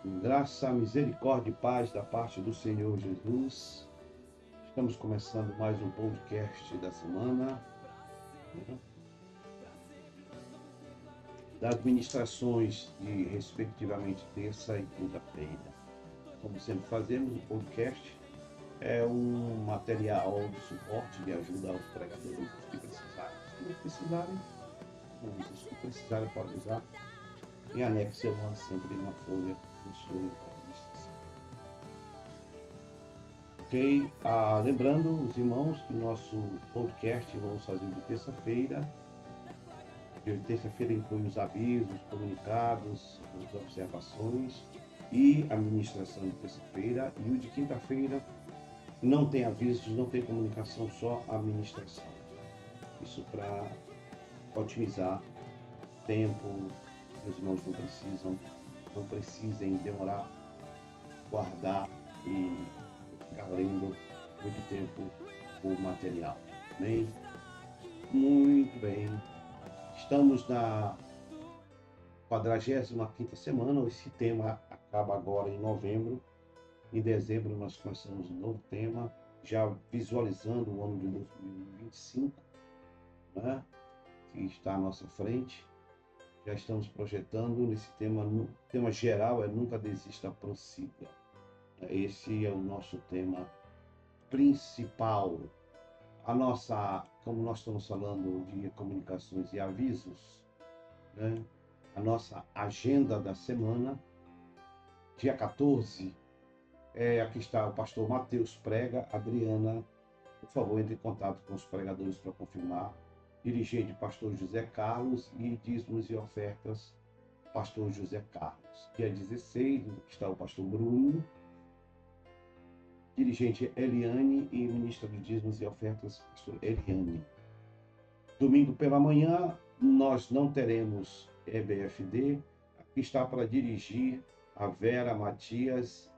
Graça, misericórdia e paz da parte do Senhor Jesus. Estamos começando mais um podcast da semana, né? Das ministrações de, respectivamente, terça e quinta-feira. Como sempre fazemos, o podcast é um material de suporte, de ajuda aos pregadores que precisarem. Se não precisarem, não usem. Se não precisarem, podem usar. Em anexo, eu mando sempre uma folha do senhor ministração. Ok? Lembrando os irmãos que nosso podcast vamos fazer de terça-feira. De terça-feira inclui os avisos, comunicados, as observações e a ministração de terça-feira. E o de quinta-feira não tem avisos, não tem comunicação, só a ministração. Isso para otimizar tempo, os irmãos não precisem demorar, guardar e ficar lendo muito tempo o material. Amém? Muito bem. Estamos na 45ª semana. Esse tema acaba agora em novembro. Em dezembro nós começamos um novo tema, já visualizando o ano de 2025, né? Que está à nossa frente. Já estamos projetando nesse tema. O tema geral é Nunca Desista, Prossiga. Esse é o nosso tema principal. Como nós estamos falando de comunicações e avisos, né? A nossa agenda da semana, dia 14, aqui está o pastor Mateus prega. Adriana, por favor, entre em contato com os pregadores para confirmar. Dirigente, pastor José Carlos, e dízimos e ofertas, pastor José Carlos. Dia 16, está o pastor Bruno, dirigente Eliane, e ministra de dízimos e ofertas, pastor Eliane. Domingo pela manhã, nós não teremos EBFD. Aqui está para dirigir a Vera Matias,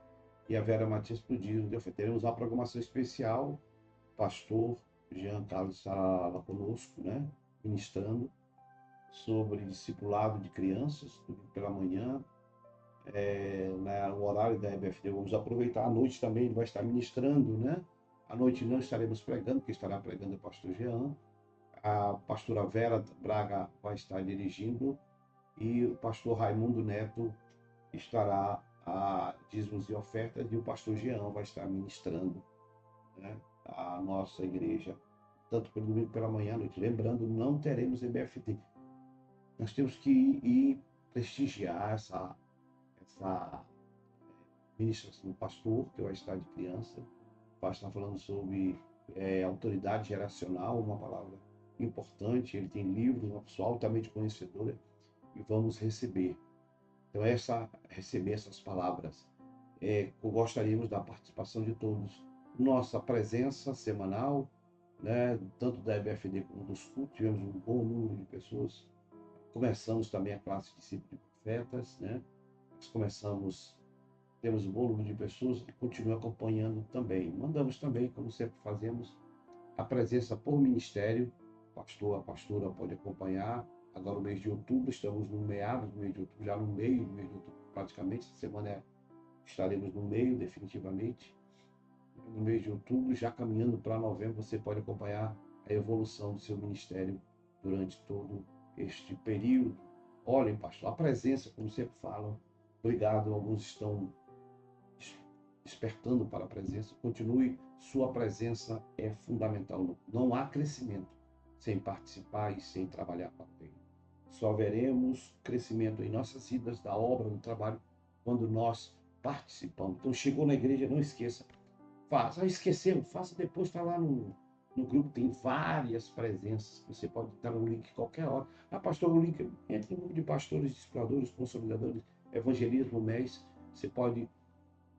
e a Vera Matias para o dízimo de oferta. Teremos uma programação especial. Pastor Jean Carlos estará lá conosco, né? Ministrando sobre discipulado de crianças, domingo pela manhã. No horário da EBFD, vamos aproveitar. À noite também ele vai estar ministrando, né? À noite não estaremos pregando, porque estará pregando o pastor Jean. A pastora Vera Braga vai estar dirigindo e o pastor Raimundo Neto estará a dízimos e ofertas, e o pastor Jean vai estar ministrando, né, a nossa igreja, tanto pelo domingo pela manhã à noite. Lembrando, não teremos EBFD. Nós temos que ir prestigiar essa ministração do pastor, que vai estar de criança. Vai estar falando sobre autoridade geracional, uma palavra importante. Ele tem livros, uma pessoa altamente conhecedora, e vamos receber. Então, receber essas palavras. Gostaríamos da participação de todos. Nossa presença semanal, né, tanto da EBFD como dos cultos, tivemos um bom número de pessoas. Começamos também a classe de discípulos de profetas, né? Temos um bom número de pessoas que continuam acompanhando também. Mandamos também, como sempre fazemos, a presença por ministério. A pastora pode acompanhar. Agora, no mês de outubro, estamos no meados do mês de outubro, já no meio do mês de outubro, praticamente. Essa semana estaremos no meio, definitivamente. No mês de outubro, já caminhando para novembro, você pode acompanhar a evolução do seu ministério durante todo este período. Olhem, pastor, a presença, como sempre falam, obrigado, alguns estão despertando para a presença. Continue, sua presença é fundamental. Não há crescimento sem participar e sem trabalhar para o reino. Só veremos crescimento em nossas vidas, da obra, do trabalho, quando nós participamos. Então, chegou na igreja, não esqueça. Faça. Esquecemos, faça depois, está lá no grupo, tem várias presenças. Você pode estar no link qualquer hora. Pastor, o link entra no grupo de pastores, discipuladores, consolidadores, evangelismo, MES. Você pode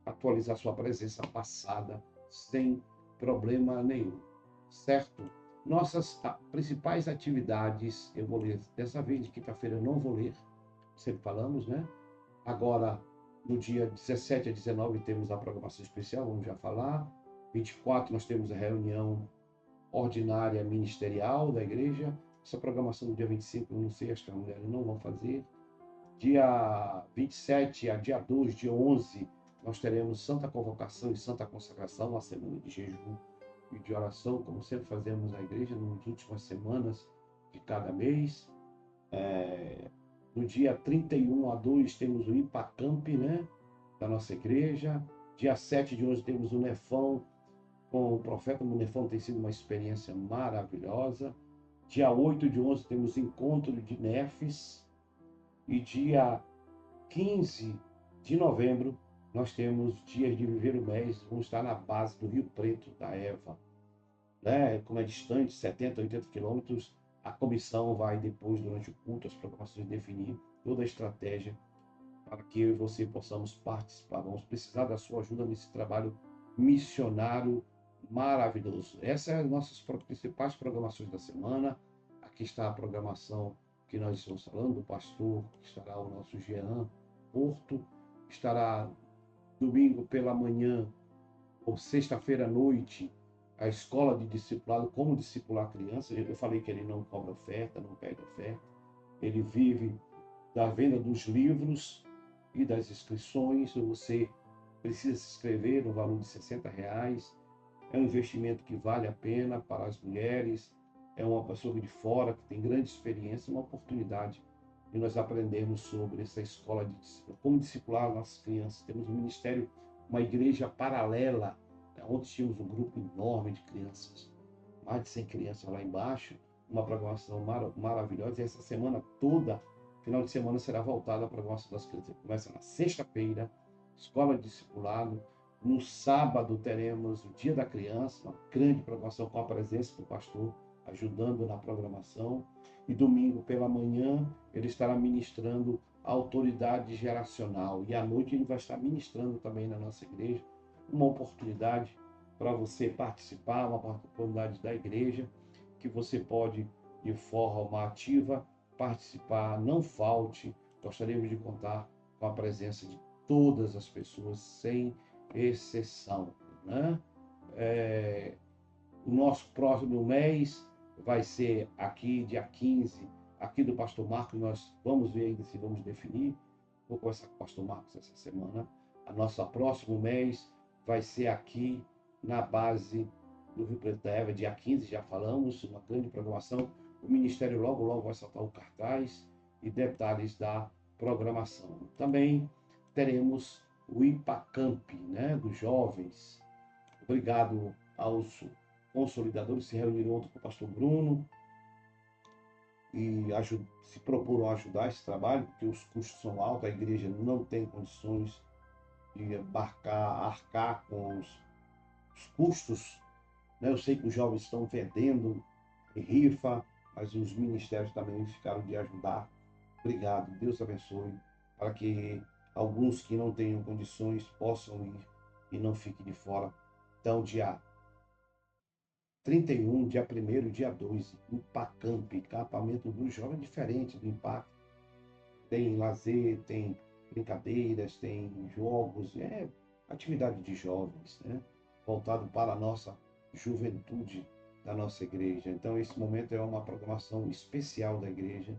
atualizar sua presença passada sem problema nenhum, certo? Nossas principais atividades, eu vou ler dessa vez, de quinta-feira eu não vou ler, sempre falamos, né? Agora, no dia 17 a 19 temos a programação especial, vamos já falar. 24 nós temos a reunião ordinária ministerial da igreja. Essa programação do dia 25, eu não sei, acho que as mulheres não vão fazer. Dia 27 a dia 2, dia 11, nós teremos Santa Convocação e Santa Consagração, uma semana de jejum e de oração, como sempre fazemos na igreja nas últimas semanas de cada mês. No dia 31 a 2 temos o Ipacamp, né, da nossa igreja. Dia 7 de hoje temos o Nefão com o profeta. O Nefão tem sido uma experiência maravilhosa. Dia 8 de 11 temos encontro de Nefes. E dia 15 de novembro nós temos Dias de Viver o Mês. Vamos estar na base do Rio Preto, da Eva. Né? Como é distante, 70, 80 quilômetros, a comissão vai depois, durante o culto, as programações, definir toda a estratégia para que eu e você possamos participar. Vamos precisar da sua ajuda nesse trabalho missionário maravilhoso. Essas são as nossas principais programações da semana. Aqui está a programação que nós estamos falando, do pastor, que estará o nosso Jean Porto, estará domingo pela manhã ou sexta-feira à noite, a escola de discipulado, como discipular crianças. Eu falei que ele não cobra oferta, não pede oferta. Ele vive da venda dos livros e das inscrições. Você precisa se inscrever no valor de R$ 60. É um investimento que vale a pena para as mulheres. É uma pessoa de fora que tem grande experiência, uma oportunidade de nós aprendermos sobre essa escola de disciplina, como discipular nossas crianças. Temos um ministério, uma igreja paralela, onde tínhamos um grupo enorme de crianças, mais de 100 crianças lá embaixo, uma programação maravilhosa. E essa semana toda, final de semana, será voltada à programação das crianças. Começa na sexta-feira, escola de discipulado. No sábado teremos o Dia da Criança, uma grande programação com a presença do pastor, ajudando na programação. E domingo pela manhã ele estará ministrando a autoridade geracional. E à noite ele vai estar ministrando também na nossa igreja, uma oportunidade para você participar, uma oportunidade da igreja, que você pode, de forma ativa, participar. Não falte. Gostaríamos de contar com a presença de todas as pessoas, sem exceção, né? O nosso próximo mês vai ser aqui, dia 15, aqui do Pastor Marcos. Nós vamos ver ainda se vamos definir. Vou conversar com o Pastor Marcos essa semana. A nossa próximo mês vai ser aqui na base do Rio Preto da Eva, dia 15, já falamos, uma grande programação. O Ministério logo, logo vai soltar o cartaz e detalhes da programação. Também teremos o Ipacamp, né, dos jovens. Obrigado aos consolidadores, se reuniram ontem com o pastor Bruno e se proporam a ajudar esse trabalho, porque os custos são altos, a igreja não tem condições de arcar com os custos. Né? Eu sei que os jovens estão vendendo em rifa, mas os ministérios também ficaram de ajudar. Obrigado, Deus abençoe, para que alguns que não tenham condições possam ir e não fiquem de fora. Então, dia 31, dia 1º, dia 2, Impacamp, acampamento do jovem, diferente do Impact. Tem lazer, tem brincadeiras, tem jogos, atividade de jovens, né? Voltado para a nossa juventude da nossa igreja. Então, esse momento é uma programação especial da igreja,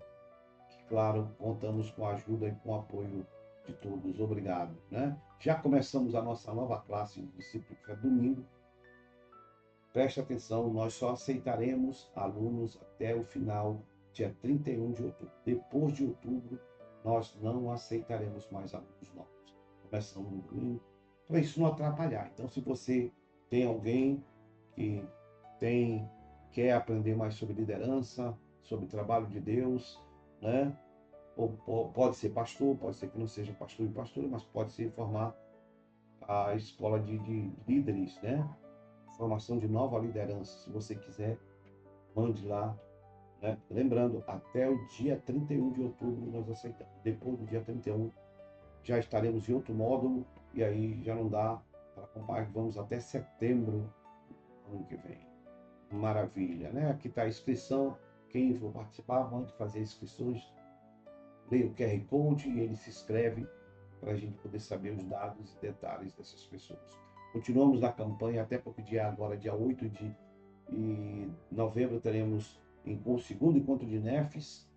que, claro, contamos com a ajuda e com o apoio de todos. Obrigado, né? Já começamos a nossa nova classe de discípulo, que é domingo. Preste atenção, nós só aceitaremos alunos até o final, dia 31 de outubro. Depois de outubro, nós não aceitaremos mais alunos novos. Começamos no domingo, para isso não atrapalhar. Então, se você tem alguém que quer aprender mais sobre liderança, sobre trabalho de Deus, né? Ou pode ser pastor, pode ser que não seja pastor e pastora, mas pode se formar a escola de líderes, né? Formação de nova liderança. Se você quiser, mande lá, né? Lembrando, até o dia 31 de outubro nós aceitamos. Depois do dia 31 já estaremos em outro módulo e aí já não dá para acompanhar. Vamos até setembro ano que vem. Maravilha, né? Aqui está a inscrição. Quem for participar, mande fazer inscrições. Leia o QR Code e ele se inscreve para a gente poder saber os dados e detalhes dessas pessoas. Continuamos na campanha até porque dia 8 de novembro teremos o segundo encontro de Nefes,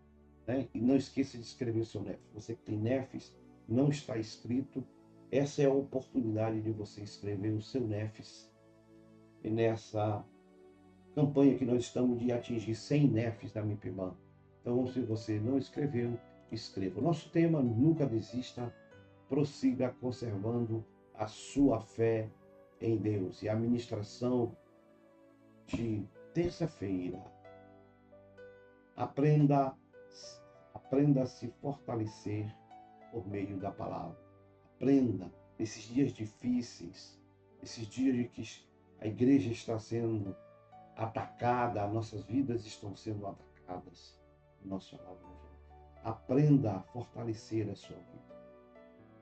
né? E não esqueça de escrever o seu NEF. Você que tem NEFs, não está escrito, essa é a oportunidade de você escrever o seu NEFs nessa campanha que nós estamos de atingir 100 NEFs da MIPIMAN. Então, se você não escreveu, escreva. O nosso tema, nunca desista, prossiga conservando a sua fé em Deus. E a ministração de terça-feira, aprenda, aprenda a se fortalecer por meio da palavra. Aprenda, nesses dias difíceis, esses dias de que a igreja está sendo atacada, nossas vidas estão sendo atacadas. Nosso amado Evangelho. Aprenda a fortalecer a sua vida.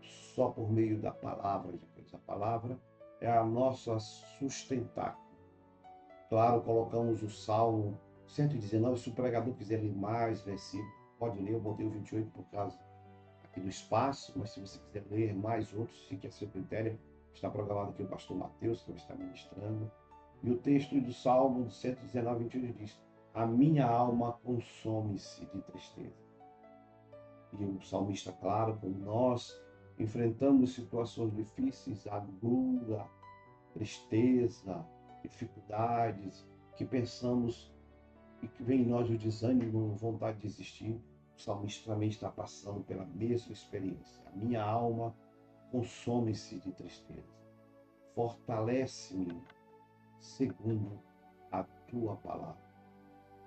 Só por meio da palavra de Deus. A palavra é a nossa sustentáculo. Claro, colocamos o Salmo 119. Se o pregador quiser ler mais versículos, pode ler. Eu botei o 28 por causa aqui do espaço, mas se você quiser ler mais outros, fique a seu critério. Está programado aqui o pastor Mateus, que vai estar ministrando. E o texto do Salmo 119, 28 diz: a minha alma consome-se de tristeza. E o salmista, claro, como nós enfrentamos situações difíceis, agruras, tristeza, dificuldades, que pensamos e que vem em nós o desânimo, vontade de desistir, o salmista também está passando pela mesma experiência. A minha alma consome-se de tristeza. Fortalece-me segundo a tua palavra.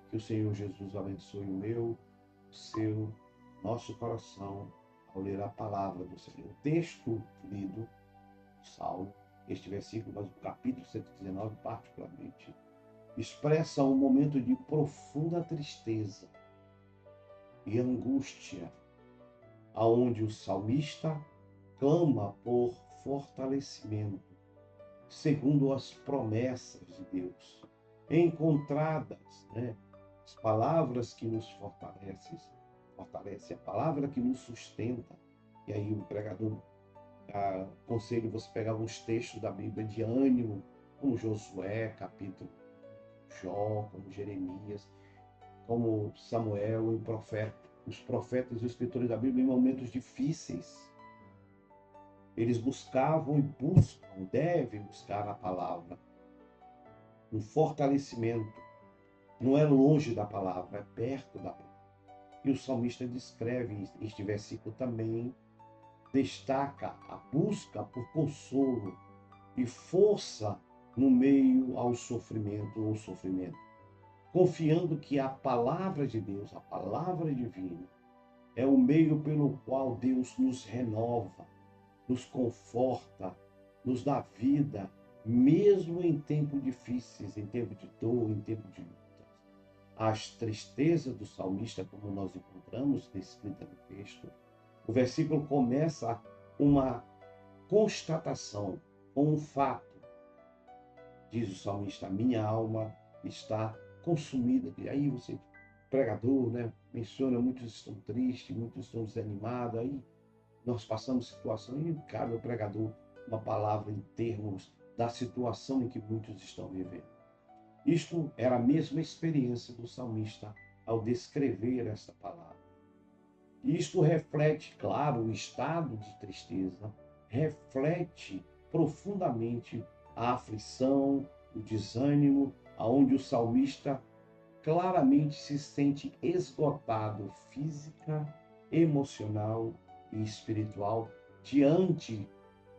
Que o Senhor Jesus abençoe o meu, o seu, nosso coração ao ler a palavra do Senhor. O texto lido, Salmo, este versículo, mas o capítulo 119, particularmente, expressa um momento de profunda tristeza e angústia, aonde o salmista clama por fortalecimento, segundo as promessas de Deus, encontradas, né? As palavras que nos fortalecem, a palavra que nos sustenta. E aí o pregador aconselho você pegar alguns textos da Bíblia de ânimo, como Josué, capítulo Jó, como Jeremias, como Samuel e os profetas e os escritores da Bíblia em momentos difíceis. Eles buscavam e buscam, devem buscar a palavra, um fortalecimento. Não é longe da palavra, é perto da palavra. E o salmista descreve, este versículo também destaca a busca por consolo e força no meio ao sofrimento ou sofrimento, confiando que a palavra de Deus, a palavra divina, é o meio pelo qual Deus nos renova, nos conforta, nos dá vida, mesmo em tempos difíceis, em tempo de dor, em tempo de lutas. As tristezas do salmista, como nós encontramos descrita no texto, o versículo começa uma constatação, com um fato. Diz o salmista: minha alma está consumida. E aí você, pregador, né, menciona, muitos estão tristes, muitos estão desanimados. Aí nós passamos situações e cabe ao pregador uma palavra em termos da situação em que muitos estão vivendo. Isto era a mesma experiência do salmista ao descrever esta palavra. Isto reflete, claro, o estado de tristeza, reflete profundamente a aflição, o desânimo, aonde o salmista claramente se sente esgotado física, emocional e espiritual diante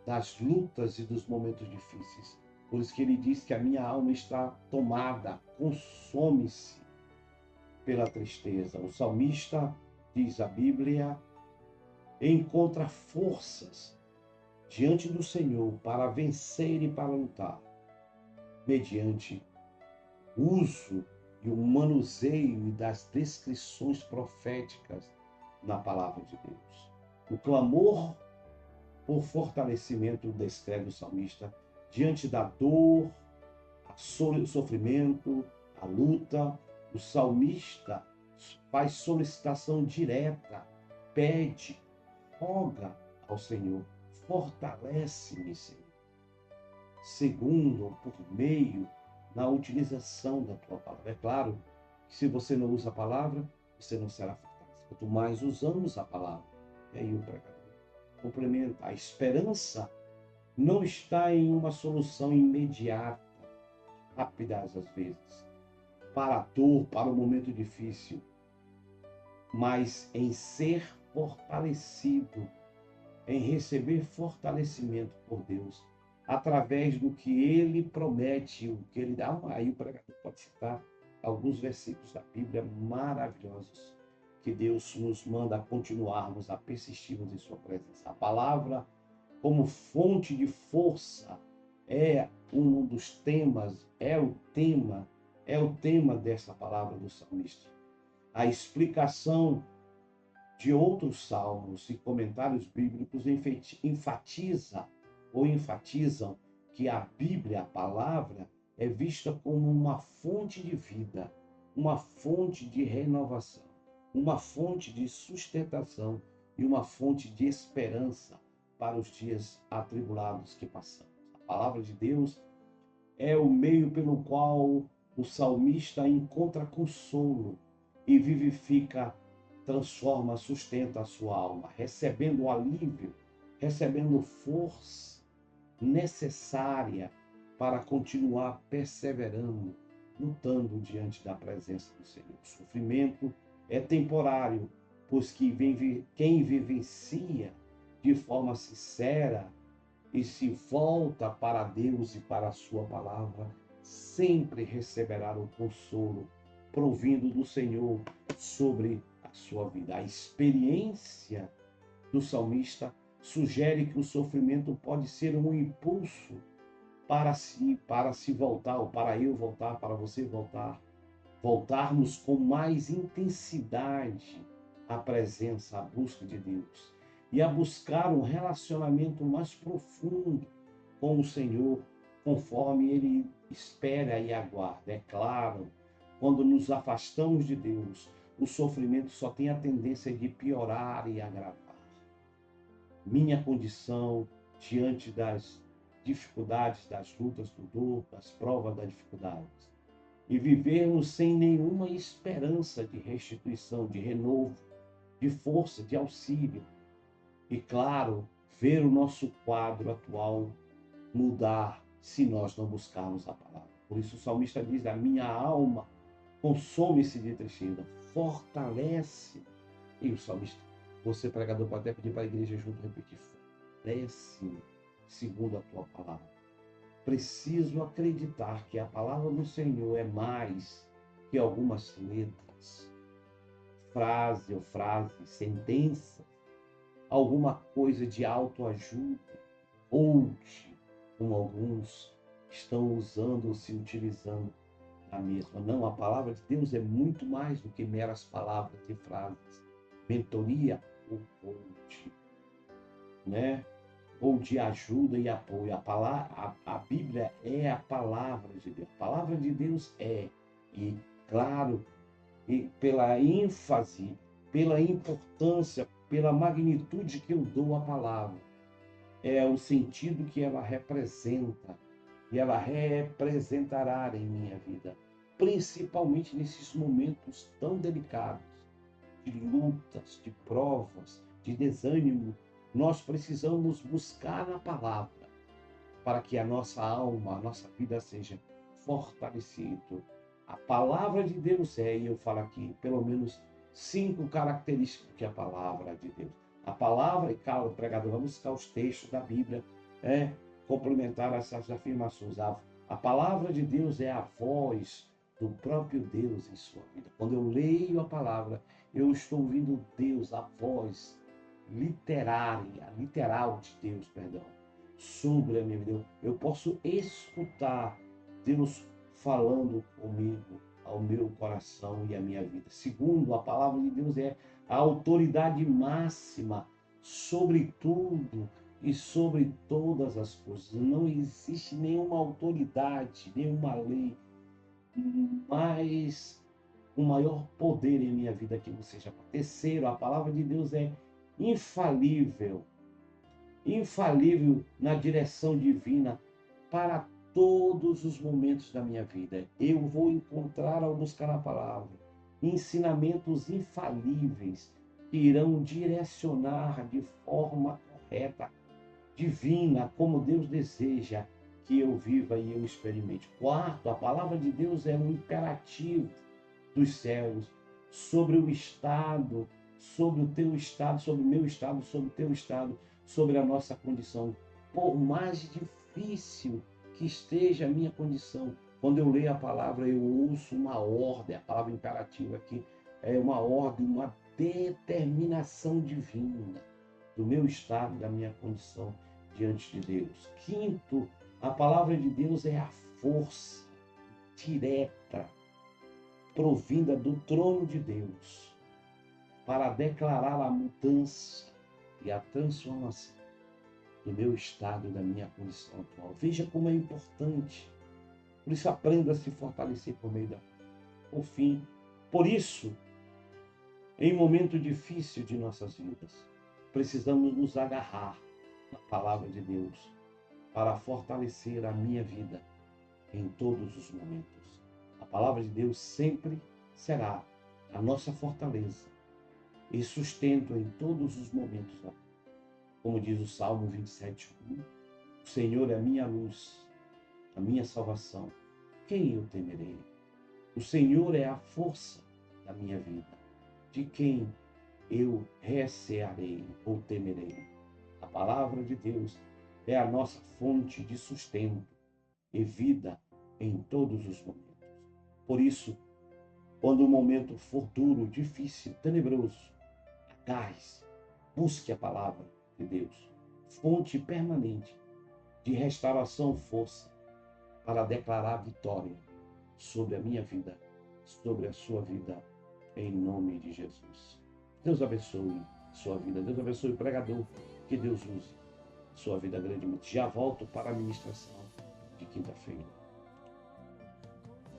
das lutas e dos momentos difíceis. Por isso que ele diz que a minha alma está tomada, consome-se pela tristeza. O salmista, diz a Bíblia, encontra forças diante do Senhor para vencer e para lutar, mediante o uso e o manuseio das descrições proféticas na palavra de Deus. O clamor por fortalecimento descreve o salmista diante da dor, o sofrimento, a luta. O salmista faz solicitação direta, pede, roga ao Senhor: fortalece-me, Senhor. Segundo, por meio, na utilização da tua palavra. É claro que se você não usa a palavra, você não será fortalecido. quanto mais usamos a palavra. E aí o pregador complementa: a esperança não está em uma solução imediata, rápida às vezes, para a dor, para o momento difícil, mas em ser fortalecido, em receber fortalecimento por Deus, através do que Ele promete, o que Ele dá. Aí o pregador pode citar alguns versículos da Bíblia maravilhosos, que Deus nos manda a continuarmos, a persistirmos em Sua presença. A palavra, como fonte de força, é um dos temas, é o tema dessa palavra do salmista. A explicação de outros salmos e comentários bíblicos enfatizam que a Bíblia, a palavra, é vista como uma fonte de vida, uma fonte de renovação, uma fonte de sustentação e uma fonte de esperança para os dias atribulados que passamos. A palavra de Deus é o meio pelo qual o salmista encontra consolo e vivifica, transforma, sustenta a sua alma, recebendo o alívio, recebendo força necessária para continuar perseverando, lutando diante da presença do Senhor. O sofrimento é temporário, pois quem vivencia de forma sincera e se volta para Deus e para a sua palavra, sempre receberá o consolo provindo do Senhor sobre a sua vida. A experiência do salmista sugere que o sofrimento pode ser um impulso para se voltar, ou para eu voltar, para você voltar, voltarmos com mais intensidade à presença, à busca de Deus e a buscar um relacionamento mais profundo com o Senhor, conforme Ele espera e aguarda. É claro, quando nos afastamos de Deus, o sofrimento só tem a tendência de piorar e agravar. Minha condição diante das dificuldades, das lutas, do dor, das provas, das dificuldades, e vivermos sem nenhuma esperança de restituição, de renovo, de força, de auxílio. E, claro, ver o nosso quadro atual mudar se nós não buscarmos a palavra. Por isso o salmista diz: a minha alma consome-se de tristeza, fortalece. E o salmista, você pregador, pode até pedir para a igreja junto repetir: fortalece-me segundo a tua palavra. Preciso acreditar que a palavra do Senhor é mais que algumas letras, frases, sentenças, alguma coisa de autoajuda, coach, como alguns estão usando ou se utilizando da mesma. Não, a palavra de Deus é muito mais do que meras palavras e frases. Mentoria ou coach, né? Ou de ajuda e apoio. A Bíblia é a palavra de Deus. A palavra de Deus é, e claro, e pela ênfase, pela importância, pela magnitude que eu dou à palavra, é o sentido que ela representa e ela representará em minha vida, principalmente nesses momentos tão delicados, de lutas, de provas, de desânimo. Nós precisamos buscar na palavra para que a nossa alma, a nossa vida seja fortalecida. A palavra de Deus é, e eu falo aqui, pelo menos 5 características que é a palavra de Deus. A palavra, e claro, o pregador vai buscar os textos da Bíblia, complementar essas afirmações. A palavra de Deus é a voz do próprio Deus em sua vida. Quando eu leio a palavra, eu estou ouvindo Deus, a voz literal de Deus, perdão, sobre a minha vida. Eu posso escutar Deus falando comigo, ao meu coração e à minha vida. Segundo, a palavra de Deus é a autoridade máxima sobre tudo e sobre todas as coisas. Não existe nenhuma autoridade, nenhuma lei mais com maior poder em minha vida que não seja. Terceiro, a palavra de Deus é infalível na direção divina para todos os momentos da minha vida. Eu vou encontrar, ao buscar a palavra, ensinamentos infalíveis que irão direcionar de forma correta, divina, como Deus deseja que eu viva e eu experimente. Quarto, a palavra de Deus é um imperativo dos céus sobre o estado, sobre o teu estado, sobre o meu estado, sobre o teu estado, sobre a nossa condição. Por mais difícil que esteja a minha condição, quando eu leio a palavra, eu ouço uma ordem, a palavra imperativa aqui é uma ordem, uma determinação divina do meu estado, da minha condição diante de Deus. Quinto, a palavra de Deus é a força direta provinda do trono de Deus para declarar a mudança e a transformação do meu estado e da minha condição atual. Veja como é importante. Por isso aprenda a se fortalecer por meio da. Por fim, por isso, em momento difícil de nossas vidas, precisamos nos agarrar na palavra de Deus para fortalecer a minha vida em todos os momentos. A palavra de Deus sempre será a nossa fortaleza e sustento em todos os momentos. Como diz o Salmo 27:1, o Senhor é a minha luz, a minha salvação. Quem eu temerei? O Senhor é a força da minha vida. De quem eu recearei ou temerei? A palavra de Deus é a nossa fonte de sustento e vida em todos os momentos. Por isso, quando o momento for duro, difícil, tenebroso, agarre-se, busque a palavra de Deus, fonte permanente de restauração, força, para declarar vitória sobre a minha vida, sobre a sua vida, em nome de Jesus. Deus abençoe sua vida, Deus abençoe o pregador, que Deus use sua vida grandemente. Já volto para a ministração de quinta-feira.